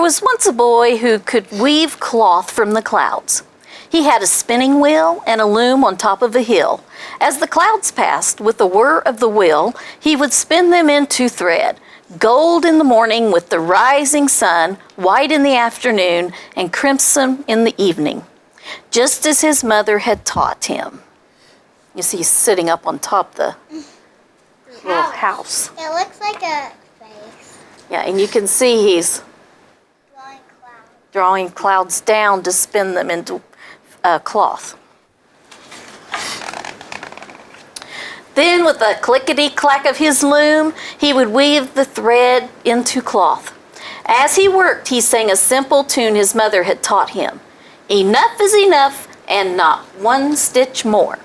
was once a boy who could weave cloth from the clouds. He had a spinning wheel and a loom on top of a hill. As the clouds passed, with the whir of the wheel, he would spin them into thread, gold in the morning with the rising sun, white in the afternoon, and crimson in the evening, just as his mother had taught him. You see, he's sitting up on top of the little house. It looks like a face. Yeah, and you can see he's drawing clouds down to spin them into cloth. Then with a clickety-clack of his loom, he would weave the thread into cloth. As he worked, he sang a simple tune his mother had taught him. Enough is enough, and not one stitch more.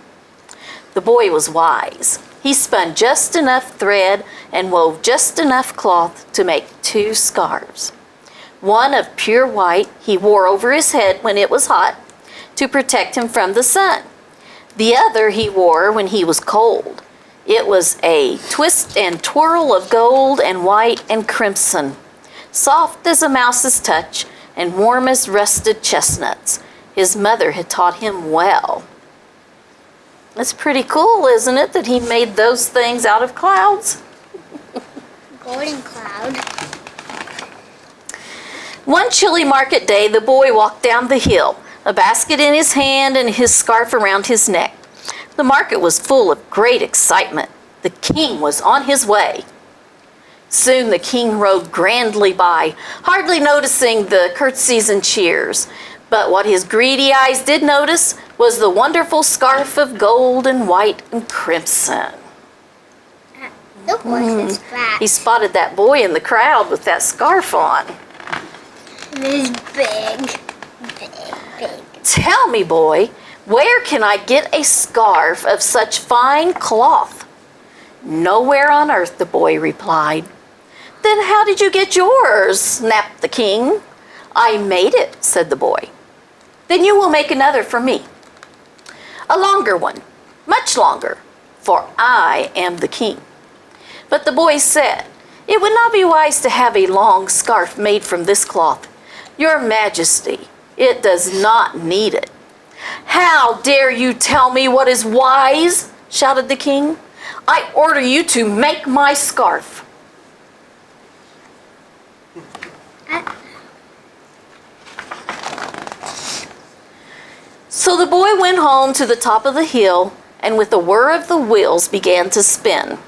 The boy was wise. He spun just enough thread and wove just enough cloth to make 2 scarves. One of pure white he wore over his head when it was hot to protect him from the sun. The other he wore when he was cold. It was a twist and twirl of gold and white and crimson, soft as a mouse's touch and warm as rusted chestnuts. His mother had taught him well. It's pretty cool, isn't it, that he made those things out of clouds? Golden cloud. One chilly market day, the boy walked down the hill, a basket in his hand and his scarf around his neck. The market was full of great excitement. The king was on his way. Soon the king rode grandly by, hardly noticing the curtsies and cheers. But what his greedy eyes did notice was the wonderful scarf of gold and white and crimson. The horse is fat. He spotted that boy in the crowd with that scarf on. It is big. Big. Tell me, boy, where can I get a scarf of such fine cloth? Nowhere on earth, the boy replied. Then how did you get yours? Snapped the king. I made it, said the boy. Then you will make another for me. A longer one, much longer, for I am the king. But the boy said, it would not be wise to have a long scarf made from this cloth. Your Majesty, it does not need it. How dare you tell me what is wise? Shouted the king. I order you to make my scarf. So the boy went home to the top of the hill, and with the whir of the wheels began to spin.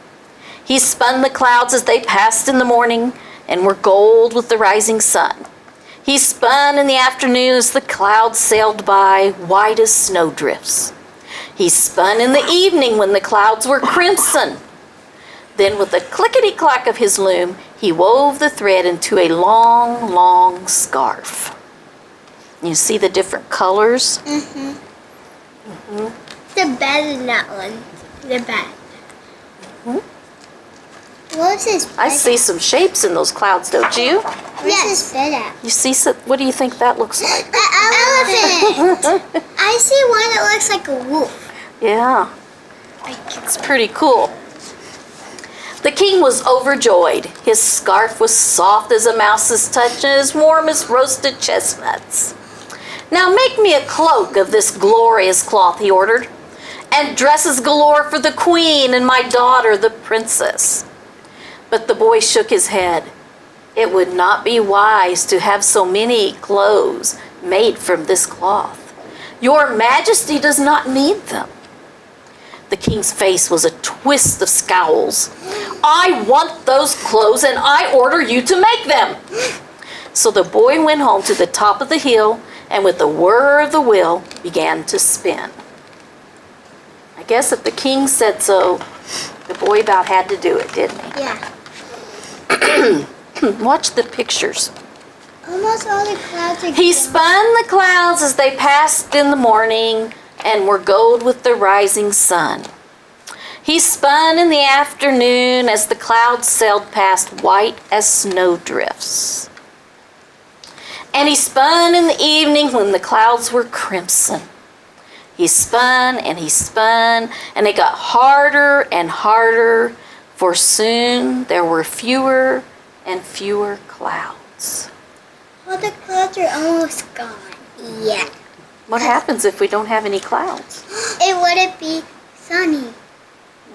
He spun the clouds as they passed in the morning and were gold with the rising sun. He spun in the afternoon as the clouds sailed by, white as snowdrifts. He spun in the evening when the clouds were crimson. Then with a clickety-clack of his loom, he wove the thread into a long, long scarf. You see the different colors? The bed in that one. The bed. What's his bed? I see some shapes in those clouds, don't you? Where's his bed at? You see, what do you think that looks like? An elephant. I see one that looks like a wolf. Yeah, it's pretty cool. The king was overjoyed. His scarf was soft as a mouse's touch and as warm as roasted chestnuts. Now make me a cloak of this glorious cloth, he ordered, and dresses galore for the queen and my daughter, the princess. But the boy shook his head. It would not be wise to have so many clothes made from this cloth. Your Majesty does not need them. The king's face was a twist of scowls. I want those clothes and I order you to make them. So the boy went home to the top of the hill and with the whir of the wheel began to spin. I guess if the king said so, the boy about had to do it, didn't he? Yeah. Watch the pictures. Almost all the clouds are He spun the clouds as they passed in the morning and were gold with the rising sun. He spun in the afternoon as the clouds sailed past, white as snowdrifts. And he spun in the evening when the clouds were crimson. He spun and he spun, and it got harder and harder, for soon there were fewer and fewer clouds. What Well, the clouds are almost gone. Yeah. What happens if we don't have any clouds? It wouldn't be sunny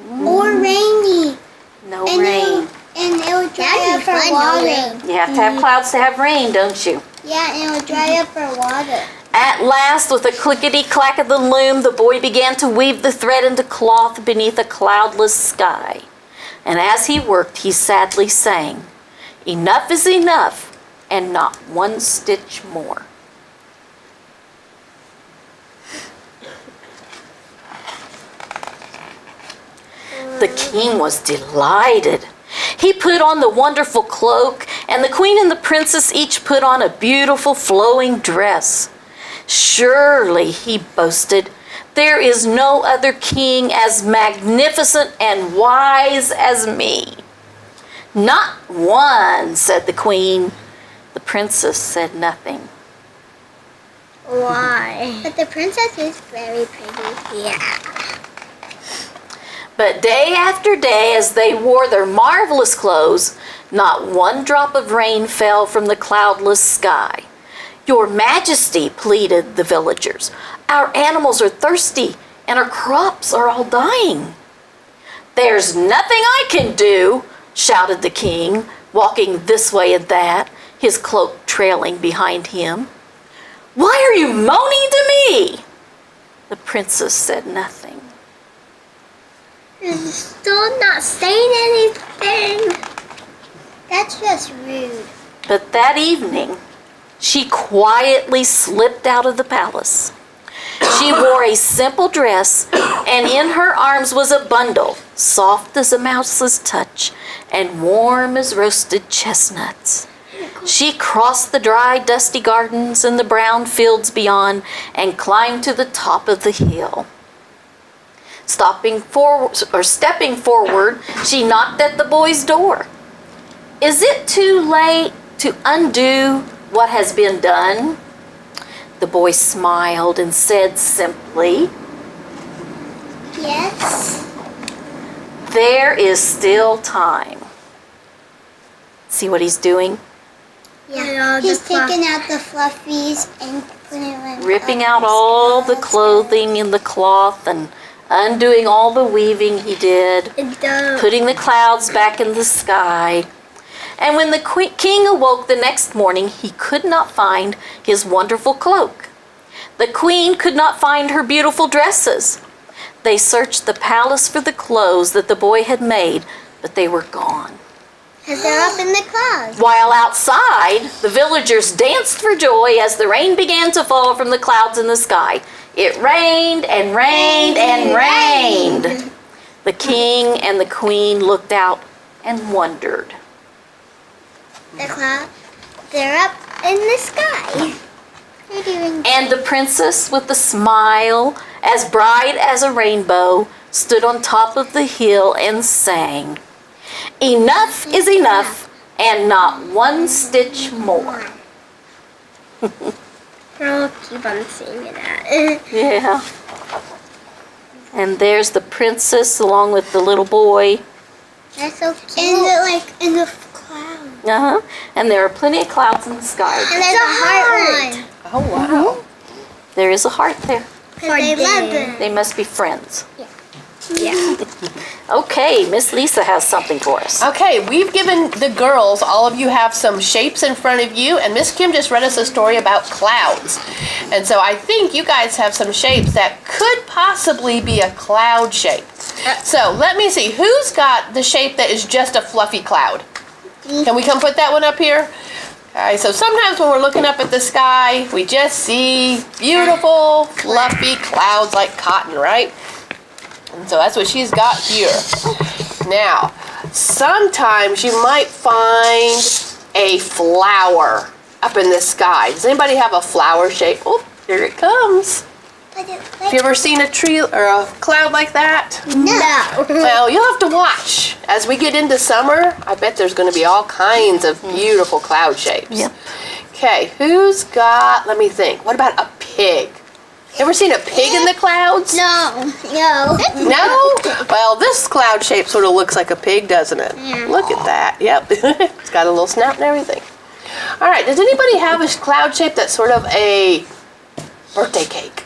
or rainy. No rain. And it would dry up for water. You have to have clouds to have rain, don't you? Yeah, and it would dry up for water. At last, with a clickety-clack of the loom, the boy began to weave the thread into cloth beneath a cloudless sky. And as he worked, he sadly sang, "Enough is enough, and not one stitch more." The king was delighted. He put on the wonderful cloak, and the queen and the princess each put on a beautiful flowing dress. "Surely," he boasted, "there is no other king as magnificent and wise as me." "Not one," said the queen. The princess said nothing. Why? But the princess is very pretty. Yeah. But day after day, as they wore their marvelous clothes, not one drop of rain fell from the cloudless sky. "Your Majesty," pleaded the villagers, "our animals are thirsty and our crops are all dying." "There's nothing I can do," shouted the king, walking this way and that, his cloak trailing behind him. "Why are you moaning to me?" The princess said nothing. You're still not saying anything. That's just rude. But that evening, she quietly slipped out of the palace. She wore a simple dress, and in her arms was a bundle, soft as a mouse's touch and warm as roasted chestnuts. She crossed the dry, dusty gardens and the brown fields beyond and climbed to the top of the hill. Stepping forward, she knocked at the boy's door. "Is it too late to undo what has been done?" The boy smiled and said simply, Yes. "There is still time." See what he's doing? Yeah. He's taking out the fluffies and putting them Ripping out all the clothing and the cloth and undoing all the weaving he did, putting the clouds back in the sky. And when the king awoke the next morning, he could not find his wonderful cloak. The queen could not find her beautiful dresses. They searched the palace for the clothes that the boy had made, but they were gone. Because they're up in the clouds. While outside, the villagers danced for joy as the rain began to fall from the clouds in the sky. It rained and rained and rained. The king and the queen looked out and wondered. The clouds, they're up in the sky. They're doing And the princess, with a smile as bright as a rainbow, stood on top of the hill and sang, "Enough is enough, and not one stitch more." I'll keep on singing that. Yeah. And there's the princess along with the little boy. That's so cute. And like in the clouds. Uh-huh. And there are plenty of clouds in the sky. And there's a heart one. Oh, wow. There is a heart there. Because they love them. They must be friends. Yeah. Okay, Miss Lisa has something for us. Okay, we've given the girls, all of you have some shapes in front of you, and Miss Kim just read us a story about clouds. And so I think you guys have some shapes that could possibly be a cloud shape. So let me see, who's got the shape that is just a fluffy cloud? Can we come put that one up here? Okay, so sometimes when we're looking up at the sky, we just see beautiful, fluffy clouds like cotton, right? And so that's what she's got here. Now, sometimes you might find a flower up in the sky. Does anybody have a flower shape? Oh, here it comes. Have you ever seen a tree or a cloud like that? No. Well, you'll have to watch. As we get into summer, I bet there's going to be all kinds of beautiful cloud shapes. Yep. Okay, who's got, let me think, what about a pig? Ever seen a pig in the clouds? No. No. No? Well, this cloud shape sort of looks like a pig, doesn't it? Yeah. Look at that. Yep. It's got a little snout and everything. All right, does anybody have a cloud shape that's sort of a birthday cake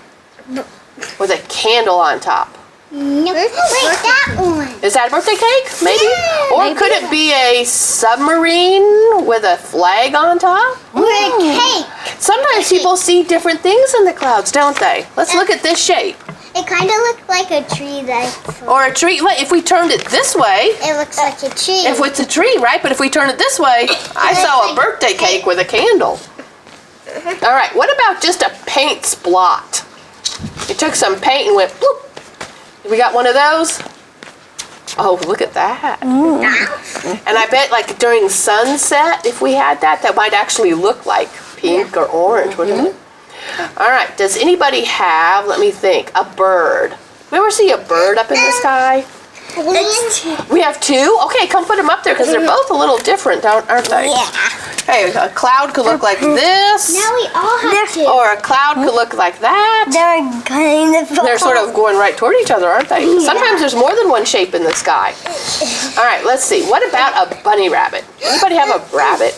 with a candle on top? Nope. Wait, that one. Is that a birthday cake, maybe? Yeah, Or could it be a submarine with a flag on top? Or a cake. Sometimes people see different things in the clouds, don't they? Let's look at this shape. It kind of looks like a tree that's... Or a tree. If we turned it this way, It looks like a tree. if it's a tree, right? But if we turn it this way, I saw a birthday cake with a candle. All right, what about just a paint splot? You took some paint and went bloop. We got one of those? Oh, look at that. And I bet like during sunset, if we had that, that might actually look like pink or orange, wouldn't it? All right, does anybody have, let me think, a bird? We ever see a bird up in the sky? We have two? Okay, come put them up there because they're both a little different, aren't they? Yeah. Hey, a cloud could look like this. Now we all have to. Or a cloud could look like that. They're kind of... They're sort of going right toward each other, aren't they? Sometimes there's more than one shape in the sky. All right, let's see. What about a bunny rabbit? Anybody have a rabbit?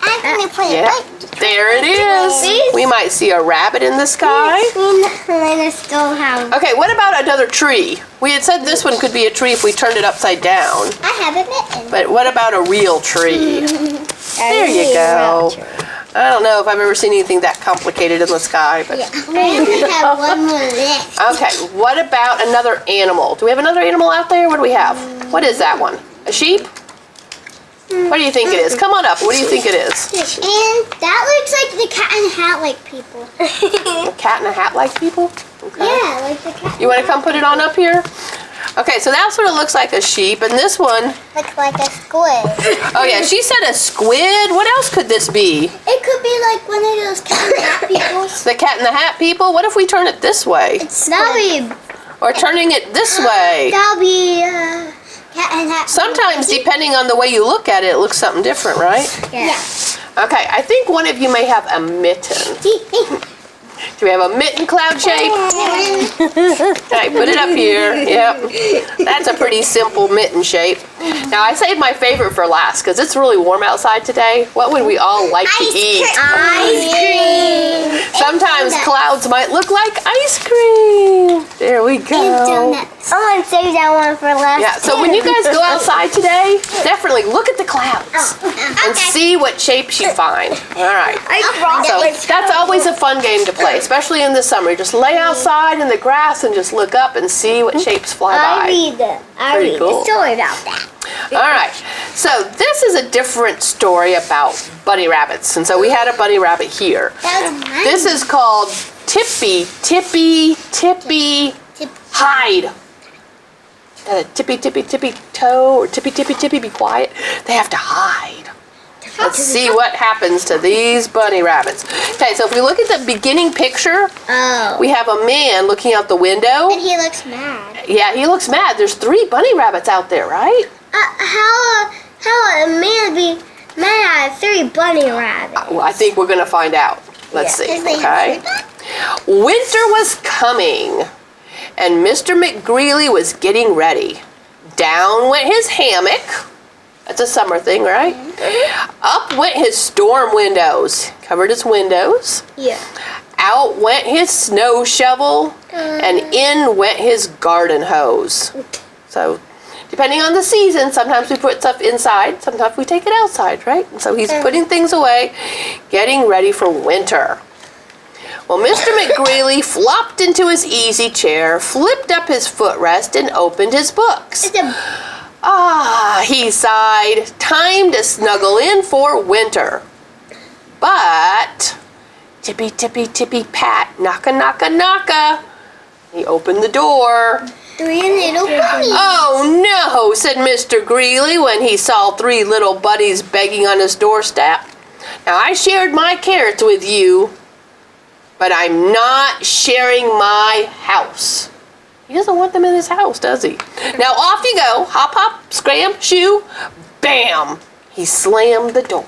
I'm going to put it Yeah, right. there it is. We might see a rabbit in the sky. Let us go have... Okay, what about another tree? We had said this one could be a tree if we turned it upside down. I have a mitten. But what about a real tree? There you go. I don't know if I've ever seen anything that complicated in the sky, but Yeah. I only have one more left. okay. What about another animal? Do we have another animal out there? What do we have? What is that one? A sheep? What do you think it is? Come on up. What do you think it is? And that looks like the cat in the hat like people. A cat in a hat like people? Okay. Yeah, like the cat. You want to come put it on up here? Okay, so that sort of looks like a sheep, and this one, Looks like a squid. oh yeah, she said a squid. What else could this be? It could be like one of those cat in the hat people. The cat in the hat people? What if we turn it this way? That'll be... Or turning it this way? That'll be cat in the hat. Sometimes, depending on the way you look at it, it looks something different, right? Yeah. Okay, I think one of you may have a mitten. Do we have a mitten cloud shape? Okay, put it up here. Yep. That's a pretty simple mitten shape. Now, I saved my favorite for last because it's really warm outside today. What would we all like to eat? Ice cream. Sometimes clouds might look like ice cream. There we go. Donuts. I'm going to save that one for last. Yeah, so when you guys go outside today, definitely look at the clouds and see what shapes you find. All right. So that's always a fun game to play, especially in the summer. You just lay outside in the grass and just look up and see what shapes fly by. I Pretty read cool. the story about that. All right. So this is a different story about bunny rabbits. And so we had a bunny rabbit here. That was mine. This is called Tippy, Tippy, Tippy, Hide. That a tippy, tippy, tippy toe or tippy, tippy, tippy, be quiet. They have to hide. Let's see what happens to these bunny rabbits. Okay, so if we look at the beginning picture, Oh. we have a man looking out the window. And he looks mad. Yeah, he looks mad. There's 3 bunny rabbits out there, right? How a man be mad at 3 bunny rabbits? Well, I think we're going to find out. Let's see, Because they okay? have Winter was coming, and Mr. McGreely was getting ready. Down went his hammock. That's a summer thing, right? Up went his storm windows. Covered his windows. Yeah. Out went his snow shovel, and in went his garden hose. So, depending on the season, sometimes we put stuff inside, sometimes we take it outside, right? And so he's putting things away, getting ready for winter. Well, Mr. McGreely flopped into his easy chair, flipped up his footrest, and opened his books. Ah, he sighed, time to snuggle in for winter. But, tippy, tippy, tippy, pat, knocka, knocka, knocka. He opened the door. 3 little bunnies. Oh no, said Mr. Greeley when he saw 3 little buddies begging on his doorstep. Now, I shared my carrots with you, but I'm not sharing my house. He doesn't want them in his house, does he? Now off you go. Hop, hop, scram, shoo, bam. He slammed the door.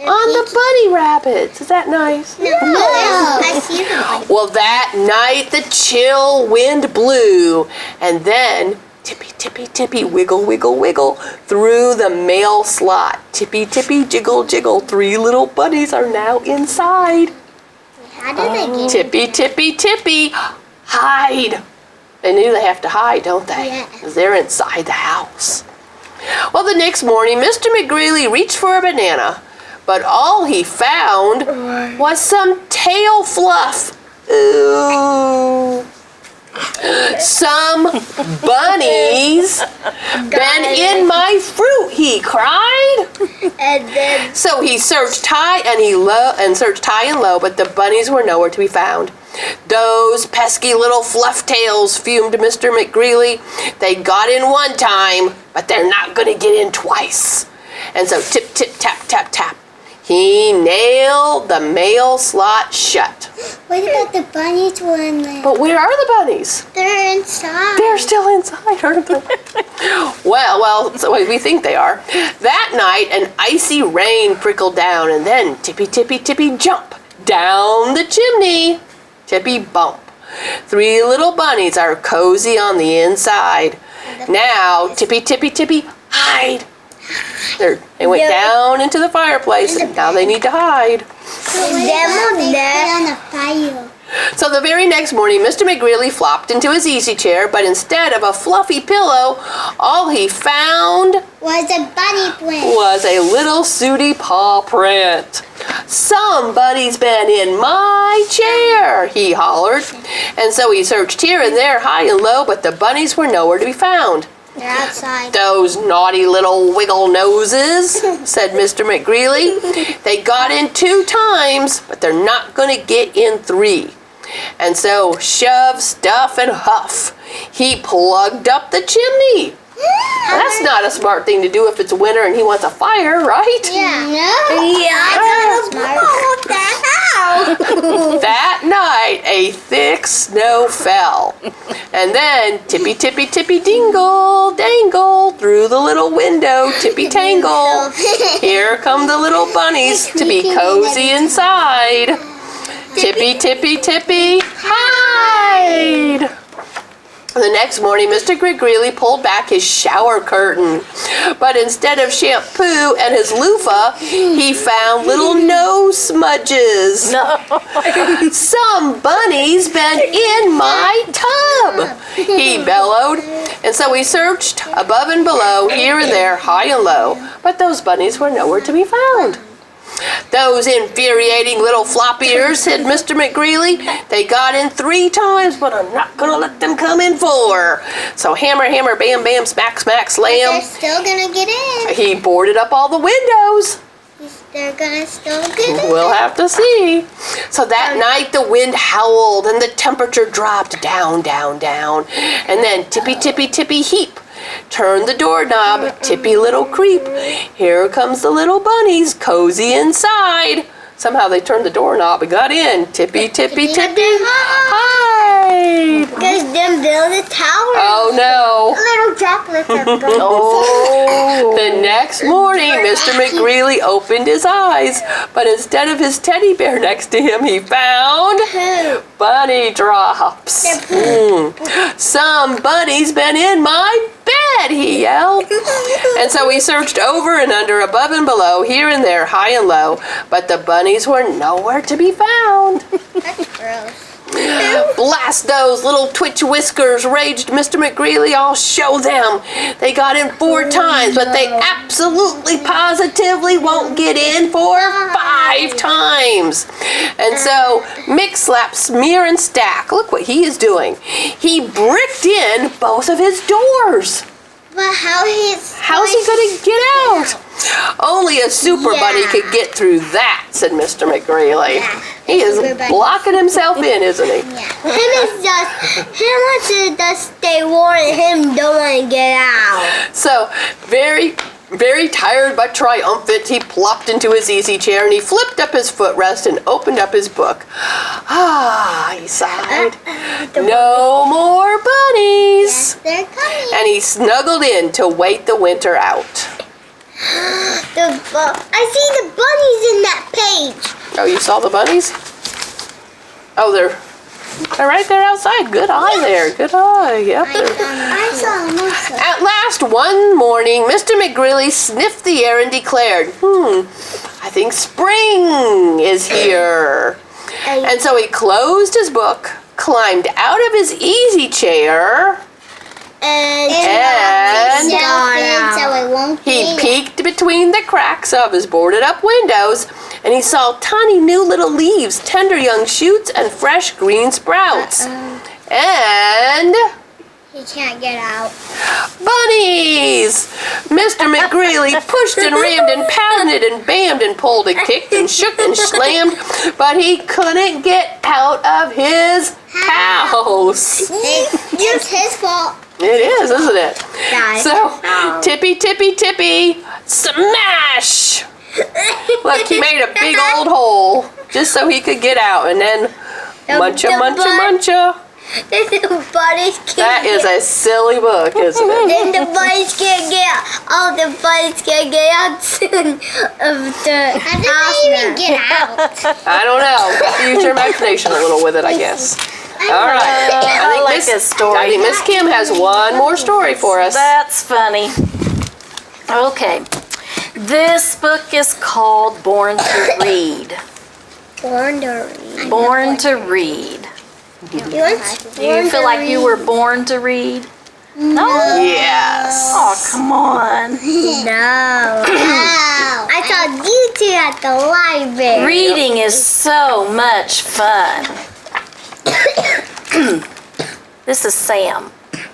On the bunny rabbits. Is that nice? No. I see them. Well, that night the chill wind blew, and then tippy, tippy, tippy, wiggle, wiggle, wiggle, through the mail slot. Tippy, tippy, jiggle, jiggle, 3 little bunnies are now inside. How did they get Tippy, tippy, tippy, hide. They knew they have to hide, don't they? Yeah. 'Cause they're inside the house. Well, the next morning, Mr. McGreely reached for a banana, but all he found was some tail fluff. Ooh. Some bunnies been in my fruit, he cried. And then So he searched high and low, but the bunnies were nowhere to be found. Those pesky little fluff tails, fumed Mr. McGreely. They got in one time, but they're not going to get in twice. And so tip, tip, tap, tap, tap. He nailed the mail slot shut. what about the bunnies when But where are the bunnies? they're inside? They're still inside, aren't they? well, so we think they are. That night, an icy rain trickled down, and then tippy, tippy, tippy, jump down the chimney. Tippy, bump. 3 little bunnies are cozy on the inside. Now, tippy, tippy, tippy, hide. They went down into the fireplace, and now they need to hide. on the fire. So the very next morning, Mr. McGreely flopped into his easy chair, but instead of a fluffy pillow, all he found Was a bunny print. was a little sooty paw print. Somebody's been in my chair, he hollered. And so he searched here and there, high and low, but the bunnies were nowhere to be found. They're outside. Those naughty little wiggle noses, said Mr. McGreely. They got in 2 times, but they're not going to get in 3. And so, shove, stuff, and huff, he plugged up the chimney. That's not a smart thing to do if it's winter and he wants a fire, right? Yeah. No. Yeah, That night, a thick snow fell. And then, tippy, tippy, tippy, dingle, dangle, through the little window, tippy tangle. Here come the little bunnies to be cozy inside. Tippy, tippy, tippy, hide. The next morning, Mr. McGreely pulled back his shower curtain. But instead of shampoo and his loofah, he found little nose smudges. No. Some bunny's been in my tub, he bellowed. And so he searched above and below, here and there, high and low, but those bunnies were nowhere to be found. Those infuriating little flop ears, said Mr. McGreely. They got in 3 times, but I'm not going to let them come in 4. So hammer, hammer, bam, bam, smack, smack, slam. They're still gonna get in. He boarded up all the windows. They're gonna still get in. We'll have to see. So that night the wind howled and the temperature dropped down, down, down. And then tippy, tippy, tippy, heap. Turn the doorknob, tippy little creep. Here comes the little bunnies, cozy inside. Somehow they turned the doorknob and got in. Tippy, tippy, tippy, hide. Because them build a tower. Oh no. Little droplets of bunnies. Oh. The next morning, Mr. McGreely opened his eyes, but instead of his teddy bear next to him, he found bunny drops. Some bunny's been in my bed, he yelled. And so he searched over and under, above and below, here and there, high and low, but the bunnies were nowhere to be found. That's gross. Blast those little twitch whiskers, raged Mr. McGreely. I'll show them. They got in 4 times, but they absolutely positively won't get in for 5 times. And so, mix, slap, smear, and stack. Look what he is doing. He bricked in both of his doors. But How's he going to get out? Only a super bunny could get through that, said Mr. McGreely. He is blocking himself in, isn't he? He wants to just stay warm and him don't want to get out. So, very, very tired but triumphant, he plopped into his easy chair and he flipped up his footrest and opened up his book. Ah, he sighed. No more bunnies. Yes, they're coming. And he snuggled in to wait the winter out. I see the bunnies in that page. Oh, you saw the bunnies? Oh, They're right there outside. Good eye there. Good eye. Yep. I saw them also. At last, one morning, Mr. McGreely sniffed the air and declared, I think spring is here. And so he closed his book, climbed out of his easy chair, and so it won't he peeked between the cracks of his boarded up windows, and he saw tiny new little leaves, tender young shoots, and fresh green sprouts. And He can't get out. bunnies! Mr. McGreely pushed and rammed and pounded and bammed and pulled and kicked and shook and slammed, but he couldn't get out of his house. It's his fault. It is, isn't it? Guys. So, tippy, tippy, tippy, smash! Look, he made a big old hole just so he could get out, and then muncha, muncha, muncha. Then the bunnies can't That is a silly book, isn't it? Then the bunnies can't get out. All the bunnies can't get out soon of the How did they even get out? I don't know. Use your imagination a little with it, I guess. All right. I like this story. I think Miss Kim has one more story for us. That's funny. Okay. This book is called Born to Read. Born to read. Born to Read. Do Do you feel like you were born to read? No? Yes. Oh, come on. No. I saw you two at the library. Reading is so much fun. This is Sam,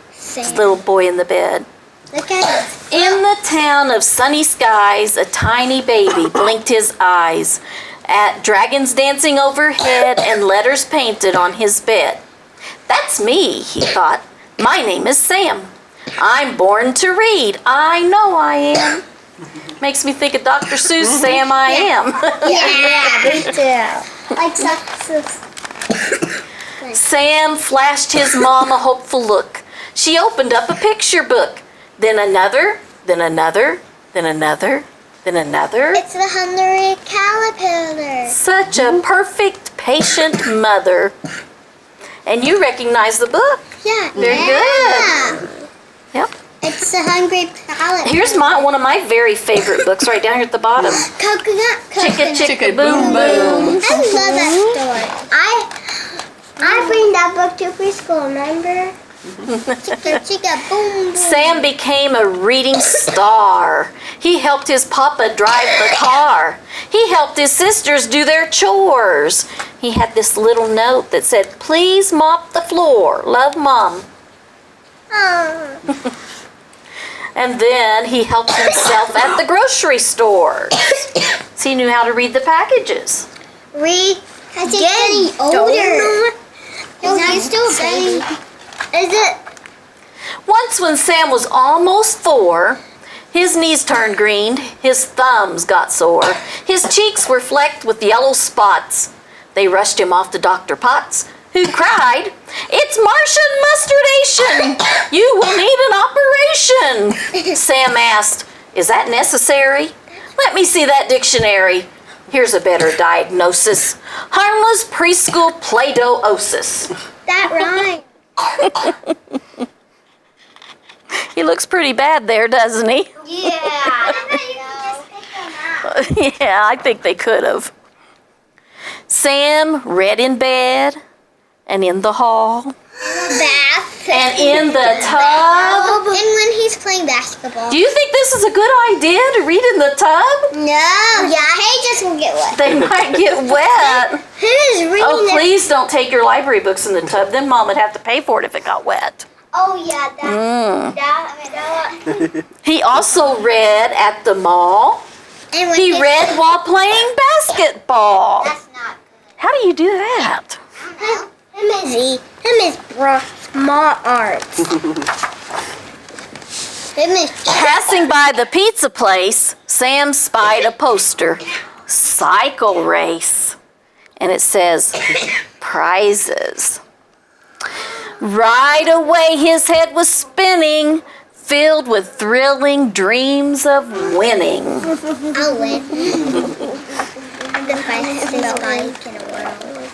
this little boy in the bed. Look at it. In the town of sunny skies, a tiny baby blinked his eyes at dragons dancing overhead and letters painted on his bed. That's me, he thought. My name is Sam. I'm born to read. I know I am. Makes me think of Dr. Seuss, Sam I am. Yeah, me too. Like success. Sam flashed his mom a hopeful look. She opened up a picture book. Then another, then another, then another, then another. It's the Hungry Caterpillar. Such a perfect, patient mother. And you recognize the book. Yeah. Very good. Yep. It's the Hungry Caterpillar. Here's one of my very favorite books right down here at the bottom. Coconut. Chicka chicka Chicka boom boom. I love that story. I bring that book to preschool, remember? Chicka chicka boom boom. Sam became a reading star. He helped his papa drive the car. He helped his sisters do their chores. He had this little note that said, "Please mop the floor. Love, Mom." And then he helped himself at the grocery store. So he knew how to read the packages. Read. Has he getting older? No, he's still a baby. Is it? Once when Sam was almost 4, his knees turned green, his thumbs got sore, his cheeks were flecked with yellow spots. They rushed him off to Dr. Potts, who cried, "It's Martian mustardation! You will need an operation!" Sam asked, "Is that necessary? Let me see that dictionary. Here's a better diagnosis. Harmless preschool Play-Doh-osis." That rhymes. He looks pretty bad there, doesn't he? Yeah. Yeah, I think they could have. Sam read in bed and in the hall Bath. and in the tub. And when he's playing basketball. Do you think this is a good idea to read in the tub? No. Yeah, he just will get wet. They might get wet. Who's reading Oh, their- please don't take your library books in the tub. Then Mom would have to pay for it if it got wet. Oh, yeah. That. He also read at the mall. And when He read while playing basketball. That's not How do you do that? good. Him is smart arts. Him is Passing by the pizza place, Sam spied a poster, cycle race, and it says, prizes. Right away his head was spinning, filled with thrilling dreams of winning. I'll win. I'm the fastest bike in the world.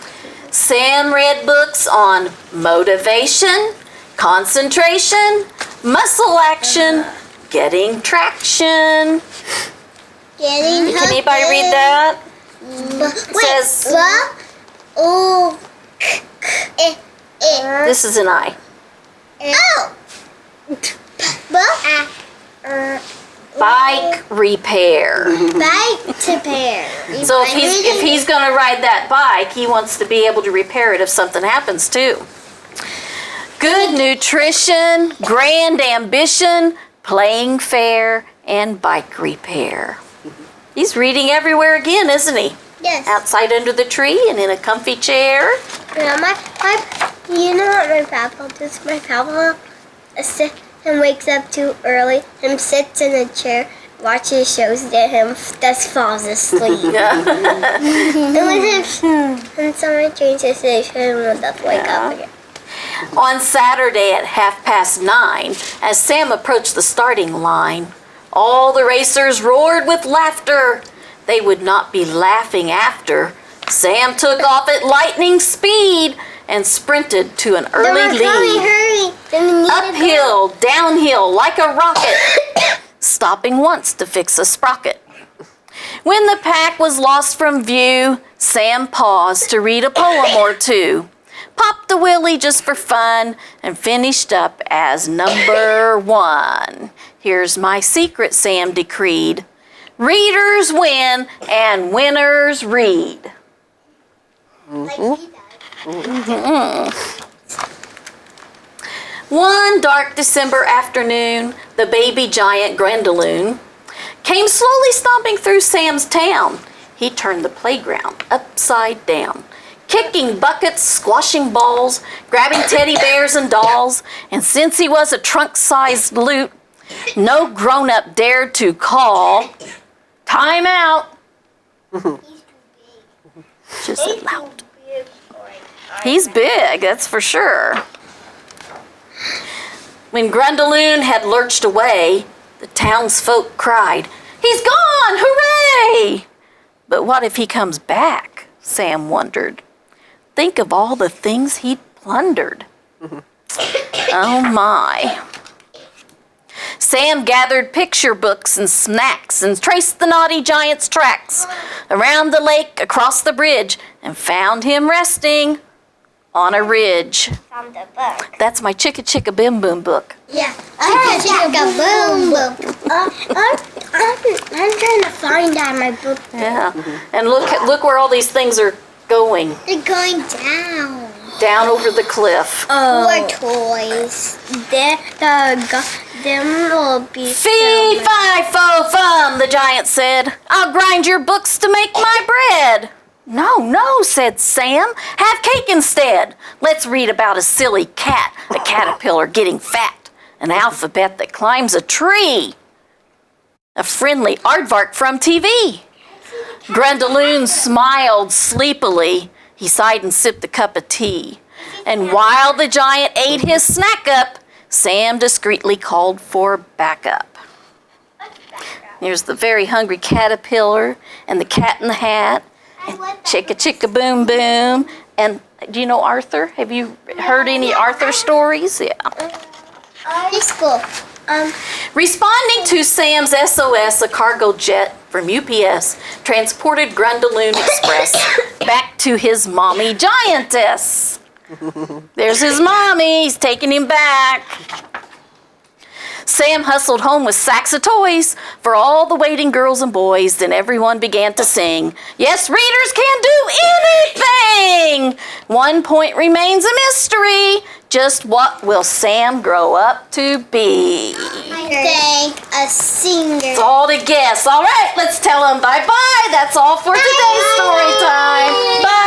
Sam read books on motivation, concentration, muscle action, getting traction. Getting Can anybody read that? Wait, says- This is an I. Bike repair. Bike to pair. So if he's going to ride that bike, he wants to be able to repair it if something happens too. Good nutrition, grand ambition, playing fair, and bike repair. He's reading everywhere again, isn't he? Yes. Outside under the tree and in a comfy chair. Yeah, you know what my papa does? My papa sits and wakes up too early and sits in a chair, watches shows, then him just falls asleep. And when someone changes the station, we'll just wake up again. On Saturday at 9:30, as Sam approached the starting line, all the racers roared with laughter. They would not be laughing after. Sam took off at lightning speed and sprinted to an early lead. Hurry. Then we need to Uphill, downhill, like a rocket, stopping once to fix a sprocket. When the pack was lost from view, Sam paused to read a poem or two, popped the willy just for fun, and finished up as number 1. Here's my secret, Sam decreed. Readers win and winners read. One dark December afternoon, the baby giant Granddaloon came slowly stomping through Sam's town. He turned the playground upside down, kicking buckets, squashing balls, grabbing teddy bears and dolls, and since he was a trunk-sized loot, no grown-up dared to call, "Time out!" Just loud. He's big, that's for sure. When Grundaloon had lurched away, the townsfolk cried, "He's gone! Hooray!" But what if he comes back? Sam wondered. Think of all the things he'd plundered. Oh my. Sam gathered picture books and snacks and traced the naughty giant's tracks around the lake, across the bridge, and found him resting on a ridge. Found the book. That's my Chicka Chicka Bim Boom book. Yeah. Chicka boom boom. I'm trying to find out my book. Yeah. And look where all these things are going. They're going down. Down over the cliff. More toys. Them will be Fee, fi, fo, fum, the giant said. I'll grind your books to make my bread. No, said Sam. Have cake instead. Let's read about a silly cat, a caterpillar getting fat, an alphabet that climbs a tree, a friendly aardvark from TV. Grundaloon smiled sleepily. He sighed and sipped a cup of tea. And while the giant ate his snack up, Sam discreetly called for backup. Here's the very hungry caterpillar and the cat in the hat and Chicka Chicka Boom Boom. And do you know Arthur? Have you heard any Arthur stories? Yeah. Preschool. Responding to Sam's SOS, a cargo jet from UPS transported Grundaloon Express back to his mommy giantess. There's his mommy. He's taking him back. Sam hustled home with sacks of toys for all the waiting girls and boys. Then everyone began to sing, "Yes, readers can do anything!" 1 point remains a mystery. Just what will Sam grow up to be? I think a singer. It's all to guess. All right, let's tell him bye-bye. That's all for today's story time. Bye.